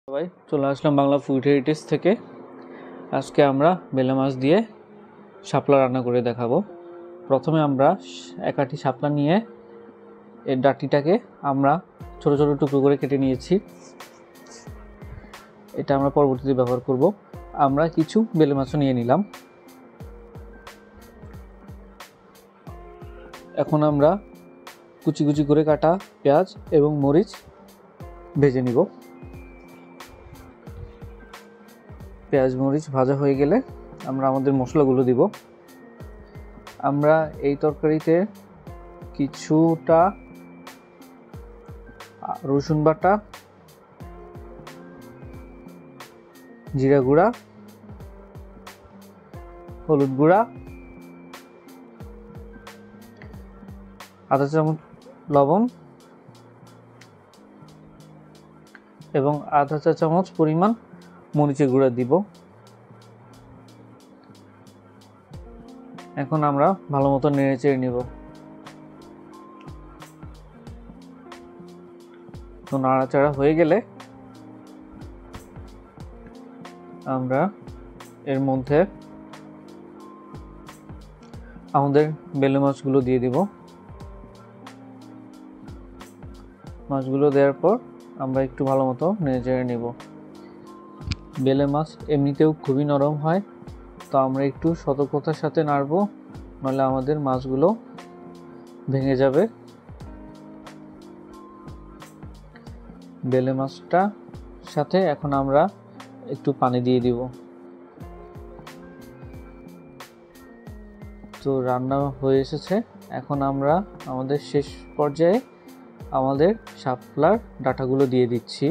সবাই চলে আসলাম Bangla food heritage থেকে। আজকে আমরা বেলে মাছ দিয়ে শাপলা রান্না করে দেখাবো। প্রথমে আমরা এক আটি শাপলা নিয়ে এর ডাটিটাকে আমরা ছোট ছোট টুকরো করে কেটে নিয়েছি। এটা আমরা পরবর্তীতে ব্যবহার করব। আমরা কিছু বেলে মাছও নিয়ে নিলাম। এখন আমরা কুচি কুচি করে কাটা পেঁয়াজ এবং মরিচ ভেজে নিব। পেঁয়াজ মরিচ ভাজা হয়ে গেলে আমরা আমাদের মশলাগুলো দিব। আমরা এই তরকারিতে কিছুটা রসুন বাটা, জিরা গুঁড়া, হলুদ গুঁড়া, আধা চামচ লবণ এবং আধা চা চামচ পরিমাণ মরিচের গুঁড়া দিব। এখন আমরা ভালো মতো নেড়ে চেড়ে নিব। তো নাড়াচাড়া হয়ে গেলে আমরা এর মধ্যে আমাদের বেলে মাছগুলো দিয়ে দিব। মাছগুলো দেওয়ার পর আমরা একটু ভালো মতো নেড়ে চেড়ে নিব। বেলে মাছ এমনিতেও খুবই নরম হয়, তো আমরা একটু সতর্কতার সাথে নাড়ব, নাহলে আমাদের মাছগুলো ভেঙে যাবে। বেলে মাছটা সাথে এখন আমরা একটু পানি দিয়ে দিব। তো রান্না হয়ে এসেছে। এখন আমরা আমাদের শেষ পর্যায়ে আমাদের শাপলার ডাঁটাগুলো দিয়ে দিচ্ছি।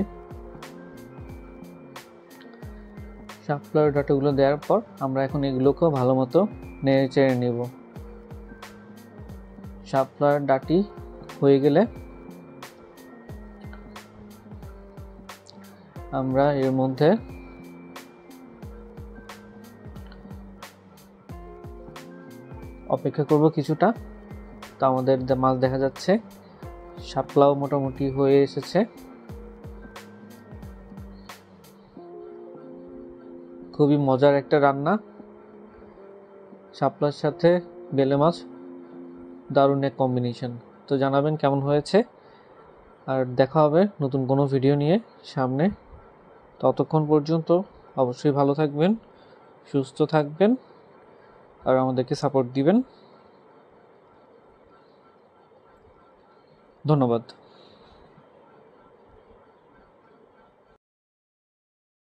শাপলার ডাঁটাগুলো দেওয়ার পর আমরা এখন এগুলোকেও ভালো মতো নেড়ে চেড়ে নেব। শাপলার ডাঁটি হয়ে গেলে আমরা এর মধ্যে অপেক্ষা করব কিছুটা। তো আমাদের মাছ দেখা যাচ্ছে, শাপলাও মোটামুটি হয়ে এসেছে। খুবই মজার একটা রান্না। শাপলার সাথে বেলে মাছ দারুণ এক কম্বিনেশন। তো জানাবেন কেমন হয়েছে, আর দেখা হবে নতুন কোনো ভিডিও নিয়ে সামনে। ততক্ষণ পর্যন্ত অবশ্যই ভালো থাকবেন, সুস্থ থাকবেন আর আমাদেরকে সাপোর্ট দিবেন। ধন্যবাদ।